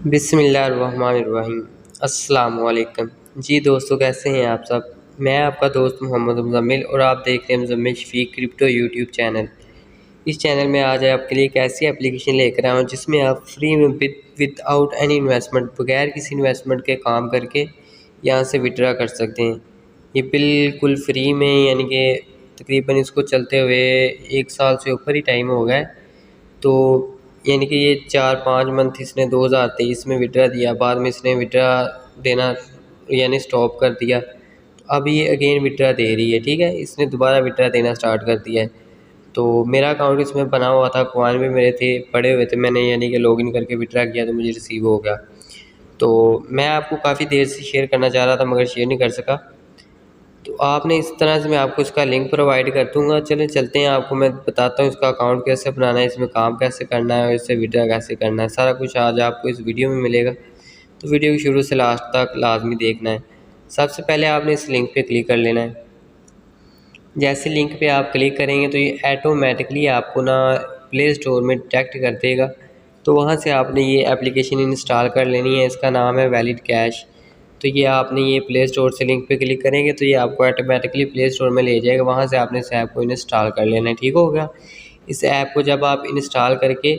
बिस्मिल्लाहिर्रहमानिर्रहीम। अस्सलाम वालेकुम। जी दोस्तों, कैसे हैं आप सब। मैं आपका दोस्त मोहम्मद मुज़म्मिल और आप देख रहे हैं Muzammil Shafiq crypto YouTube channel. इस चैनल में आज आपके लिए एक ऐसी एप्लीकेशन लेकर आया हूँ जिसमें आप फ्री में विदाउट एनी इन्वेस्टमेंट, बगैर किसी इन्वेस्टमेंट के काम करके यहाँ से विड्रा कर सकते हैं। ये बिल्कुल फ्री में, यानी कि तकरीबन इसको चलते हुए 1 साल से ऊपर ही टाइम हो गया है। तो यानी कि ये 4-5 मंथ इसने 2023 में विड्रा दिया, बाद में इसने विड्रा देना यानी स्टॉप कर दिया। तो अब ये अगेन विड्रा दे रही है, ठीक है। इसने दोबारा विड्रा देना स्टार्ट कर दिया है। तो मेरा अकाउंट इसमें बना हुआ था, कॉइन भी मेरे थे पड़े हुए थे, मैंने यानी कि लॉगिन करके विड्रा किया तो मुझे रिसीव हो गया। तो मैं आपको काफ़ी देर से शेयर करना चाह रहा था मगर शेयर नहीं कर सका। तो आपने इस तरह से, मैं आपको इसका लिंक प्रोवाइड कर दूँगा। चलें चलते हैं, आपको मैं बताता हूँ इसका अकाउंट कैसे बनाना है, इसमें काम कैसे करना है और इससे विड्रा कैसे करना है। सारा कुछ आज आपको इस वीडियो में मिलेगा, तो वीडियो को शुरू से लास्ट तक लाजमी देखना है। सबसे पहले आपने इस लिंक पे क्लिक कर लेना है। जैसे लिंक पे आप क्लिक करेंगे तो ये ऑटोमेटिकली आपको ना प्ले स्टोर में डायरेक्ट कर देगा। तो वहाँ से आपने ये एप्लीकेशन इंस्टॉल कर लेनी है। इसका नाम है वैलिड कैश। तो ये आपने ये प्ले स्टोर से लिंक पे क्लिक करेंगे तो ये आपको ऑटोमेटिकली प्ले स्टोर में ले जाएगा। वहाँ से आपने इस ऐप को इंस्टॉल कर लेना है, ठीक हो गया। इस ऐप को जब आप इंस्टॉल करके,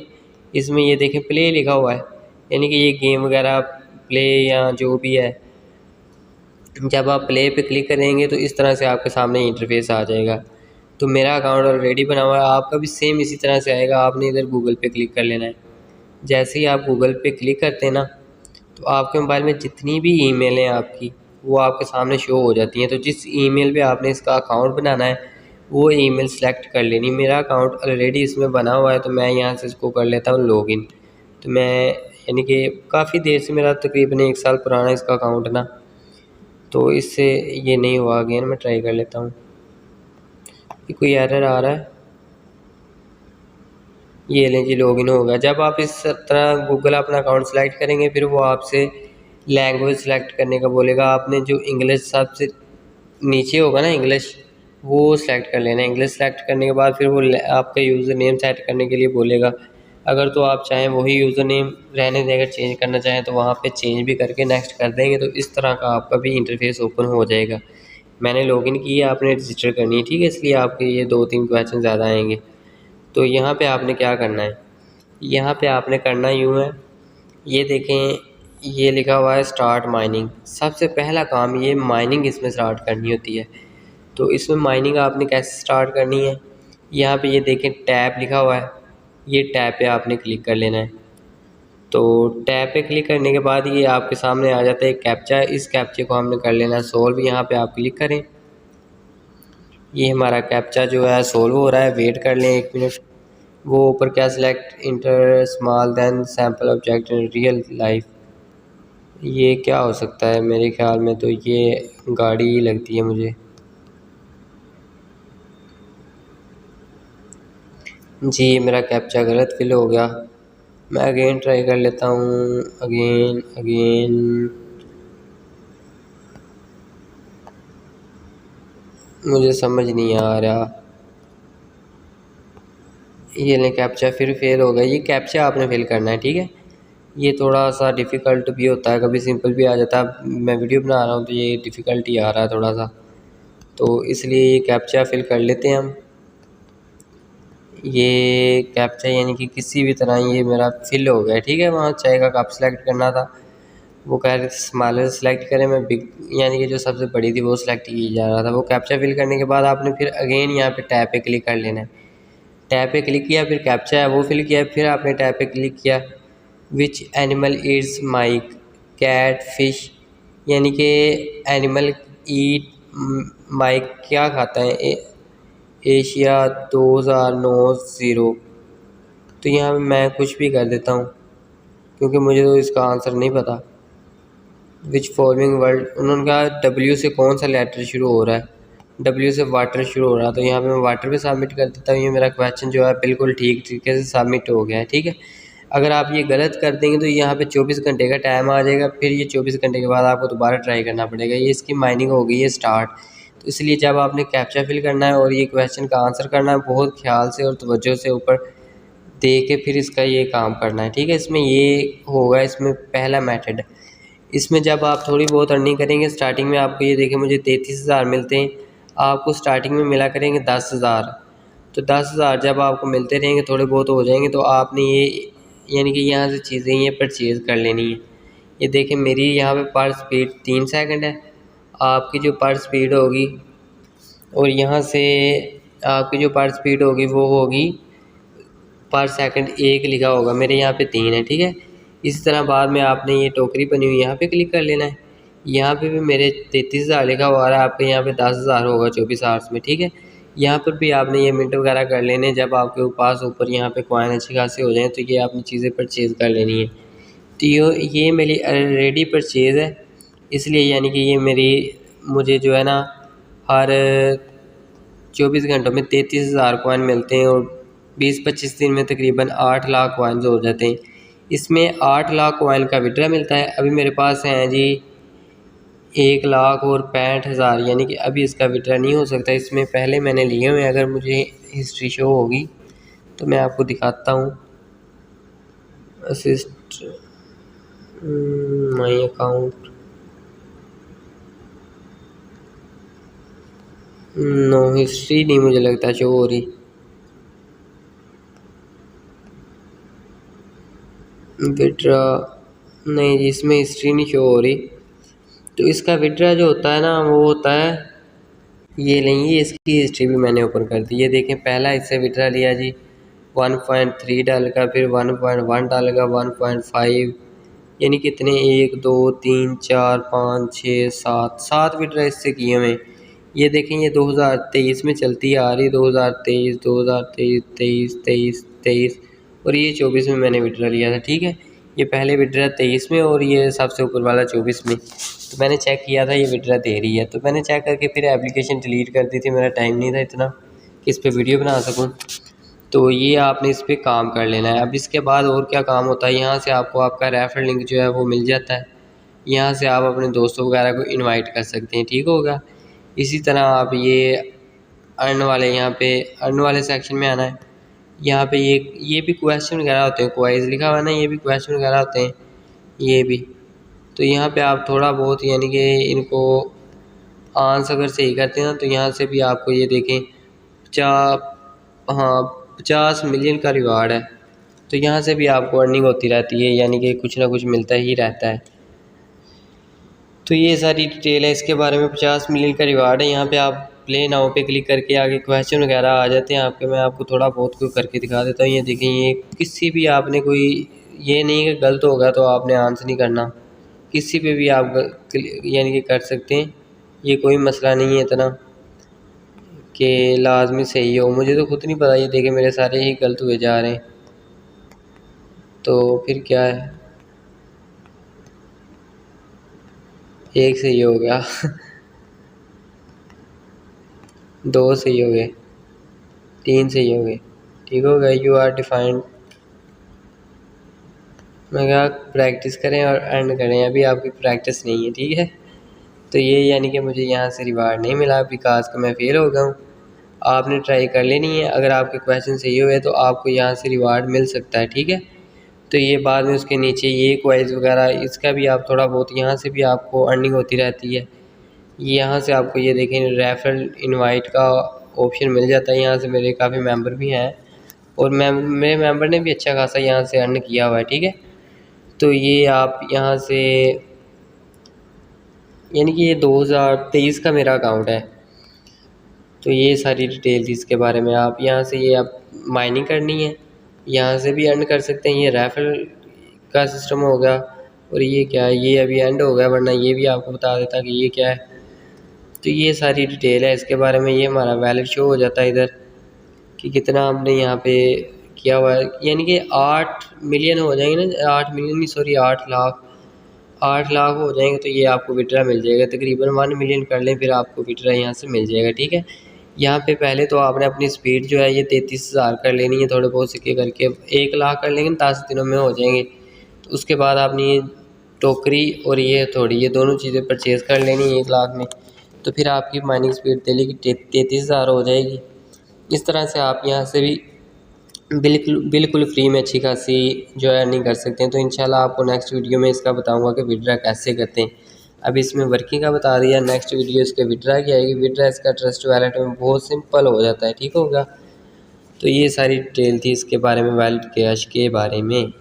इसमें ये देखें प्ले लिखा हुआ है, यानी कि ये गेम वगैरह प्ले या जो भी है, जब आप प्ले पे क्लिक करेंगे तो इस तरह से आपके सामने इंटरफेस आ जाएगा। तो मेरा अकाउंट ऑलरेडी बना हुआ है, आपका भी सेम इसी तरह से आएगा। आपने इधर गूगल पे क्लिक कर लेना है। जैसे ही आप गूगल पे क्लिक करते हैं ना, तो आपके मोबाइल में जितनी भी ईमेल हैं आपकी, वो आपके सामने शो हो जाती हैं। तो जिस ईमेल पे आपने इसका अकाउंट बनाना है वो ईमेल सेलेक्ट कर लेनी। मेरा अकाउंट ऑलरेडी इसमें बना हुआ है तो मैं यहाँ से इसको कर लेता हूँ लॉगिन। तो मैं यानी कि काफ़ी देर से, मेरा तकरीबन 1 साल पुराना इसका अकाउंट ना, तो इससे ये नहीं हुआ। अगेन मैं ट्राई कर लेता हूँ। ये कोई एरर आ रहा है, ये लें जी लॉगिन होगा। जब आप इस तरह गूगल अपना अकाउंट सेलेक्ट करेंगे फिर वो आपसे लैंग्वेज सेलेक्ट करने का बोलेगा। आपने जो इंग्लिश सबसे नीचे होगा ना इंग्लिश, वो सेलेक्ट कर लेना। इंग्लिश सेलेक्ट करने के बाद फिर वो आपका यूज़र नेम सेट करने के लिए बोलेगा। अगर तो आप चाहें वही यूज़र नेम रहने दें, अगर चेंज करना चाहें तो वहाँ पे चेंज भी करके नेक्स्ट कर देंगे तो इस तरह का आपका भी इंटरफेस ओपन हो जाएगा। मैंने लॉगिन किया, आपने रजिस्टर करनी है, ठीक है। इसलिए आपके ये 2-3 क्वेश्चन ज़्यादा आएंगे। तो यहाँ पे आपने क्या करना है, यहाँ पे आपने करना यूँ है, ये देखें ये लिखा हुआ है स्टार्ट माइनिंग। सबसे पहला काम ये माइनिंग इसमें स्टार्ट करनी होती है। तो इसमें माइनिंग आपने कैसे स्टार्ट करनी है, यहाँ पे ये देखें टैब लिखा हुआ है, ये टैब पे आपने क्लिक कर लेना है। तो टैब पे क्लिक करने के बाद ये आपके सामने आ जाता है कैप्चा। इस कैप्चे को हमने कर लेना है सोल्व। यहाँ पे आप क्लिक करें, ये हमारा कैप्चा जो है सोल्व हो रहा है। वेट कर लें 1 मिनट। वो ऊपर क्या select enter small then sample object in real life, ये क्या हो सकता है। मेरे ख्याल में तो ये गाड़ी ही लगती है मुझे। जी मेरा कैप्चा गलत फिल हो गया। मैं अगेन ट्राई कर लेता हूँ, अगेन अगेन। मुझे समझ नहीं आ रहा। ये नहीं, कैप्चा फिर फेल हो गया। ये कैप्चा आपने फिल करना है, ठीक है। ये थोड़ा सा डिफ़िकल्ट भी होता है, कभी सिंपल भी आ जाता है। मैं वीडियो बना रहा हूँ तो ये डिफ़िकल्ट ही आ रहा है थोड़ा सा, तो इसलिए ये कैप्चा फिल कर लेते हैं हम। ये कैप्चा यानी कि किसी भी तरह ये मेरा फिल हो गया, ठीक है। वहाँ चाय का कप सेलेक्ट करना था, वो कह रहे थे स्मॉलर सेलेक्ट करें। मैं बिग यानी कि जो सबसे बड़ी थी वो सेलेक्ट की जा रहा था। वो कैप्चा फिल करने के बाद आपने फिर अगेन यहाँ पे टैब पे क्लिक कर लेना है। टैब पे क्लिक किया, फिर कैप्चा है वो फिल किया, फिर आपने टैब पे क्लिक किया which animal eats mice, cat fish, यानी कि एनिमल ईट माइक क्या खाता है, एशिया 2009 तो यहाँ पे मैं कुछ भी कर देता हूँ क्योंकि मुझे तो इसका आंसर नहीं पता। विच फॉलोइंग वर्ड, उन्होंने कहा डब्ल्यू से कौन सा लेटर शुरू हो रहा है, डब्ल्यू से वाटर शुरू हो रहा है। तो यहाँ पे मैं वाटर पे सबमिट कर देता हूँ। ये मेरा क्वेश्चन जो है बिल्कुल ठीक तरीके से सबमिट हो गया है, ठीक है। अगर आप ये गलत कर देंगे तो यहाँ पे 24 घंटे का टाइम आ जाएगा। फिर ये 24 घंटे के बाद आपको दोबारा ट्राई करना पड़ेगा। ये इसकी माइनिंग हो गई है स्टार्ट। तो इसलिए जब आपने कैप्चा फिल करना है और ये क्वेश्चन का आंसर करना है, बहुत ख्याल से और तवज्जो से ऊपर दे के फिर इसका ये काम करना है, ठीक है। इसमें ये होगा, इसमें पहला मेथड। इसमें जब आप थोड़ी बहुत अर्निंग करेंगे स्टार्टिंग में, आपको ये देखिए मुझे 33,000 मिलते हैं, आपको स्टार्टिंग में मिला करेंगे 10,000। तो 10,000 जब आपको मिलते रहेंगे, थोड़े बहुत हो जाएंगे, तो आपने ये यानी कि यहाँ से चीज़ें ये परचेज़ कर लेनी है। ये देखें मेरी यहाँ पे पर स्पीड 3 सेकंड है, आपकी जो पर स्पीड होगी, और यहाँ से आपकी जो पर स्पीड होगी वो होगी पर सेकंड 1 लिखा होगा, मेरे यहाँ पे 3 है, ठीक है। इसी तरह बाद में आपने ये टोकरी बनी हुई यहाँ पे क्लिक कर लेना है। यहाँ पे भी मेरे 33,000 लिखा हुआ है, आपके यहाँ पे 10,000 होगा 24 आवर्स में, ठीक है। यहाँ पर भी आपने ये मिनट वगैरह कर लेने। जब आपके पास ऊपर यहाँ पे कॉइन अच्छी खासी हो जाए तो ये आपने चीज़ें परचेज़ कर लेनी है। तो ये मेरी ऑलरेडी परचेज़ है, इसलिए यानी कि ये मेरी मुझे जो है ना हर 24 घंटों में 33,000 कॉइन मिलते हैं, और 20-25 दिन में तकरीबन 8 लाख कॉइन्स हो जाते हैं। इसमें 8 लाख कॉइन का विड्रा मिलता है। अभी मेरे पास हैं जी 1,65,000, यानी कि अभी इसका विड्रा नहीं हो सकता। इसमें पहले मैंने लिए हुए, अगर मुझे हिस्ट्री शो होगी तो मैं आपको दिखाता हूँ। Assist my account, no history नहीं मुझे लगता शो हो रही। विड्रा नहीं जी, इसमें हिस्ट्री नहीं शो हो रही। तो इसका विड्रा जो होता है ना वो होता है, ये लेंगे, इसकी हिस्ट्री भी मैंने ओपन कर दी। ये देखें पहला इससे विड्रा लिया जी 1.3 डॉलर का, फिर 1.1 डॉलर का, 1.5, यानी कितने 1 2 3 4 5 6 7 विड्रा इससे किए हुए। ये देखें ये 2023 में चलती आ रही, 2023 2023 23 23 23 और ये 24 में मैंने विड्रा लिया था, ठीक है। ये पहले विड्रा 23 में और ये सबसे ऊपर वाला 24 में। तो मैंने चेक किया था ये विड्रा दे रही है, तो मैंने चेक करके फिर एप्लीकेशन डिलीट कर दी थी। मेरा टाइम नहीं था इतना कि इस पर वीडियो बना सकूँ। तो ये आपने इस पर काम कर लेना है। अब इसके बाद और क्या काम होता है, यहाँ से आपको आपका रेफरल लिंक जो है वो मिल जाता है। यहाँ से आप अपने दोस्तों वगैरह को इनवाइट कर सकते हैं, ठीक होगा। इसी तरह आप ये अर्न वाले, यहाँ पे अर्न वाले सेक्शन में आना है। यहाँ पे ये भी क्वेश्चन वगैरह होते हैं, क्वाइज लिखा हुआ है ना, ये भी क्वेश्चन वगैरह होते हैं ये भी। तो यहाँ पे आप थोड़ा बहुत यानी कि इनको आंसर अगर सही करते हैं ना, तो यहाँ से भी आपको ये देखें 50 मिलियन का रिवार्ड है। तो यहाँ से भी आपको अर्निंग होती रहती है, यानी कि कुछ ना कुछ मिलता ही रहता है। तो ये सारी डिटेल है इसके बारे में। 50 मिलियन का रिवार्ड है। यहाँ पे आप प्ले नाउ पे क्लिक करके आगे क्वेश्चन वगैरह आ जाते हैं आपके। मैं आपको थोड़ा बहुत कोई करके दिखा देता हूँ। ये देखें, ये किसी भी आपने कोई, ये नहीं कि गलत होगा तो आपने आंसर नहीं करना, किसी पे भी आप यानी कि कर सकते हैं। ये कोई मसला नहीं है इतना कि लाजमी सही हो। मुझे तो खुद नहीं पता, ये देखें मेरे सारे ही गलत हुए जा रहे हैं। तो फिर क्या है, एक सही हो गया 2 सही हो गए, 3 सही हो गए, ठीक हो गया। यू आर डिफाइंड, मैं कहा प्रैक्टिस करें और अर्न करें। अभी आपकी प्रैक्टिस नहीं है, ठीक है। तो ये यानी कि मुझे यहाँ से रिवार्ड नहीं मिला बिकॉज का मैं फेल हो गया हूँ। आपने ट्राई कर लेनी है, अगर आपके क्वेश्चन सही हुए तो आपको यहाँ से रिवार्ड मिल सकता है, ठीक है। तो ये बाद में उसके नीचे ये क्वाइज वगैरह, इसका भी आप थोड़ा बहुत यहाँ से भी आपको अर्निंग होती रहती है। यहाँ से आपको ये देखें रेफरल इनवाइट का ऑप्शन मिल जाता है। यहाँ से मेरे काफ़ी मेंबर भी हैं, और मेरे मेंबर ने भी अच्छा खासा यहाँ से अर्न किया हुआ है, ठीक है। तो ये आप यहाँ से यानी कि ये 2023 का मेरा अकाउंट है। तो ये सारी डिटेल थी इसके बारे में। आप यहाँ से ये आप माइनिंग करनी है, यहाँ से भी अर्न कर सकते हैं। ये रेफरल का सिस्टम हो गया, और ये क्या है, ये अभी एंड हो गया, वरना ये भी आपको बता देता कि ये क्या है। तो ये सारी डिटेल है इसके बारे में। ये हमारा वैलेट शो हो जाता है इधर कि कितना हमने यहाँ पे किया हुआ है, यानी कि 8 मिलियन हो जाएंगे ना, 8 मिलियन नहीं सॉरी 8 लाख हो जाएंगे तो ये आपको विड्रा मिल जाएगा। तकरीबन 1 मिलियन कर लें फिर आपको विड्रा यहाँ से मिल जाएगा, ठीक है। यहाँ पे पहले तो आपने अपनी स्पीड जो है ये 33,000 कर लेनी है, थोड़े बहुत सिक्के करके 1 लाख कर लेंगे, 10 दिनों में हो जाएंगे। तो उसके बाद आपने ये टोकरी और ये थोड़ी, ये दोनों चीज़ें परचेज़ कर लेनी है 1 लाख में, तो फिर आपकी माइनिंग स्पीड डेली की 33,000 हो जाएगी। इस तरह से आप यहाँ से भी बिल्कुल बिल्कुल फ्री में अच्छी खासी जो है अर्निंग कर सकते हैं। तो इंशाल्लाह आपको नेक्स्ट वीडियो में इसका बताऊंगा कि विड्रा कैसे करते हैं। अब इसमें वर्किंग का बता दिया, नेक्स्ट वीडियो इसके विड्रा की आएगी। विड्रा इसका ट्रस्ट वैलेट में बहुत सिंपल हो जाता है, ठीक होगा। तो ये सारी डिटेल थी इसके बारे में, वैलेट कैश के बारे में।